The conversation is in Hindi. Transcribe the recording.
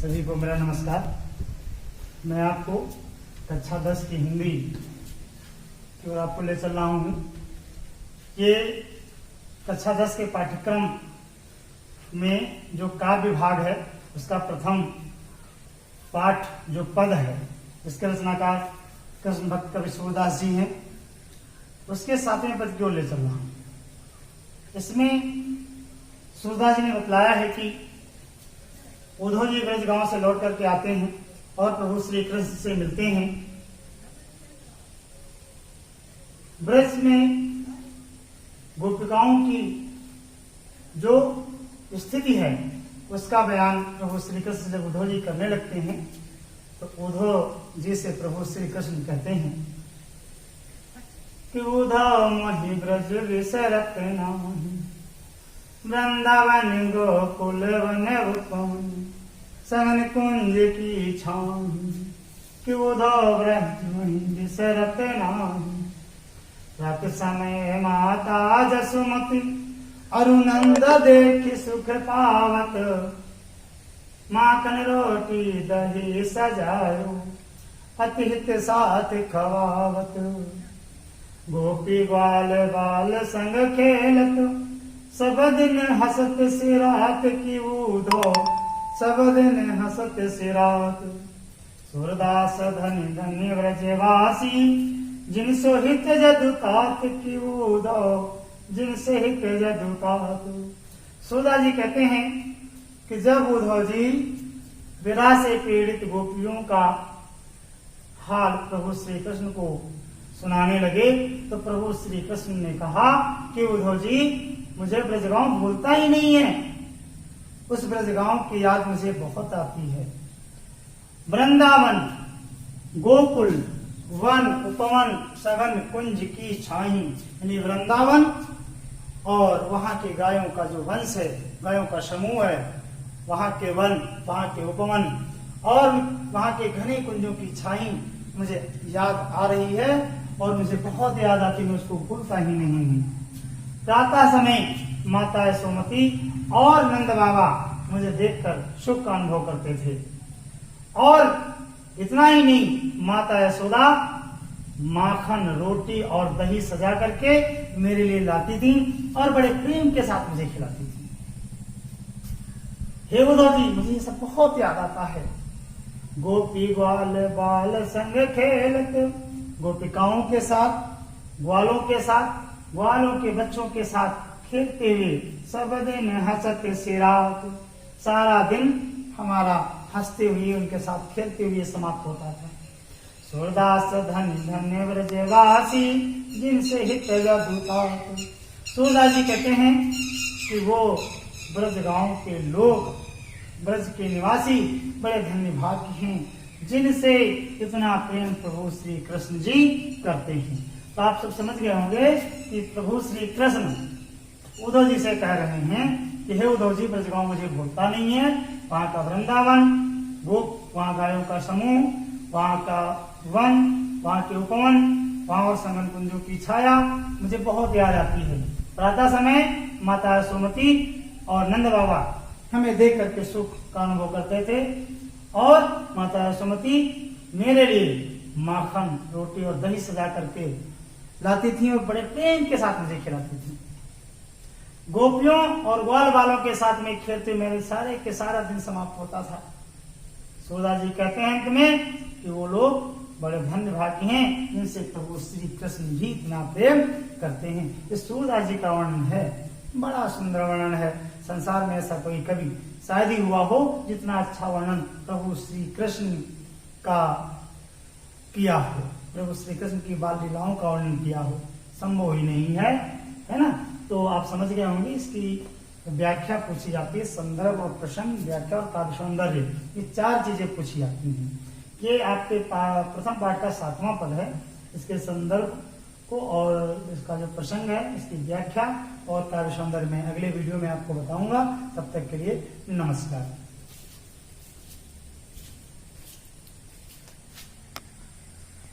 सभी को मेरा नमस्कार। मैं आपको कक्षा 10 की हिंदी की ओर आपको ले चल रहा हूँ। ये कक्षा 10 के पाठ्यक्रम में जो काव्य विभाग है उसका प्रथम पाठ जो पद है, इसके रचनाकार कृष्ण भक्त कवि सूरदास जी हैं, उसके 7वें पद की ओर ले चल रहा हूँ। इसमें सूरदास जी ने बतलाया है कि उद्धव जी ब्रज गांव से लौट करके आते हैं और प्रभु श्री कृष्ण से मिलते हैं। ब्रज में गोपिकाओं की जो स्थिति है उसका बयान प्रभु श्री कृष्ण जब उद्धव जी करने लगते हैं तो उद्धव जी से प्रभु श्री कृष्ण कहते हैं कि उद्धव मोहि ब्रज विसरत नाही, वृंदावन गोकुल वन उपवन, सवन कुंज की छाही, कि उद्धव ब्रज मोहि विसरत नाही। रात समय माता जसुमती अरुनंद देखि सुख पावत, माखन रोटी दही सजायो अति हित साथ खवावत। गोपी ग्वाल बाल संग खेलत, सब दिन हसत सिरात की उद्धव, सब दिन हसत सिरात। सूरदास धन्य धन्य व्रजवासी, जिन सोहित जदुतात की उद्धव, जिन से हित जदुतात। सूरदास जी कहते हैं कि जब उद्धव जी विरह से पीड़ित गोपियों का हाल प्रभु श्री कृष्ण को सुनाने लगे तो प्रभु श्री कृष्ण ने कहा कि उद्धव जी मुझे ब्रजगांव भूलता ही नहीं है, उस ब्रजगांव की याद मुझे बहुत आती है। वृंदावन गोकुल वन उपवन सघन कुंज की छाही, यानी वृंदावन और वहां के गायों का जो वंश है, गायों का समूह है, वहां के वन, वहां के उपवन और वहां के घने कुंजों की छाई मुझे याद आ रही है और मुझे बहुत याद आती, मैं उसको भूलता ही नहीं हूं। प्रातः समय माता यशोमती और नंद बाबा मुझे देखकर सुख का अनुभव करते थे और इतना ही नहीं, माता यशोदा माखन रोटी और दही सजा करके मेरे लिए लाती थी और बड़े प्रेम के साथ मुझे खिलाती थी। हे उद्धव जी, मुझे ये सब बहुत याद आता है। गोपी ग्वाल बाल संग खेलत, गोपिकाओं के साथ, ग्वालों के साथ, ग्वालों के बच्चों के साथ खेलते हुए सब दिन हंसत सिरात, सारा दिन हमारा हंसते हुए उनके साथ खेलते हुए समाप्त होता था। सूरदास धन्य धन्य ब्रजवासी, जिनसे हित जदुतात। सूरदास जी कहते हैं कि वो ब्रज गांव के लोग, ब्रज के निवासी बड़े धन्य भाग्य हैं जिनसे इतना प्रेम प्रभु श्री कृष्ण जी करते हैं। तो आप सब समझ गए होंगे कि प्रभु श्री कृष्ण उद्धव जी से कह रहे हैं कि हे उद्धव जी, ब्रजगांव मुझे भूलता नहीं है। वहां का वृंदावन गोप, वहां गायों का समूह, वहां का वन, वहां के उपवन, वहां और संगन कुंजों की छाया मुझे बहुत याद आती है। प्रातः समय माता यशोमती और नंद बाबा हमें देख करके सुख का अनुभव करते थे और माता यशोमती मेरे लिए माखन रोटी और दही सजा करके लाती थी और बड़े प्रेम के साथ मुझे खिलाती थी। गोपियों और ग्वाल बालों के साथ में खेलते मेरे सारे के सारा दिन समाप्त होता था। सूरदास जी कहते हैं अंत में कि वो लोग बड़े धन्य भाग्य हैं जिनसे प्रभु श्री कृष्ण जी इतना प्रेम करते हैं। इस सूरदास जी का वर्णन है, बड़ा सुंदर वर्णन है। संसार में ऐसा कोई कवि शायद ही हुआ हो जितना अच्छा वर्णन प्रभु श्री कृष्ण का किया हो, प्रभु श्री कृष्ण की बाल लीलाओं का वर्णन किया हो, संभव ही नहीं है, है ना। तो आप समझ गए होंगे इसकी व्याख्या पूछी जाती है, संदर्भ और प्रसंग, व्याख्या और काव्य सौंदर्य, ये 4 चीजें पूछी जाती हैं। ये आपके प्रथम पाठ का 7वां पद है। इसके संदर्भ को और इसका जो प्रसंग है, इसकी व्याख्या और काव्य सौंदर्य में अगले वीडियो में आपको बताऊंगा। तब तक के लिए नमस्कार।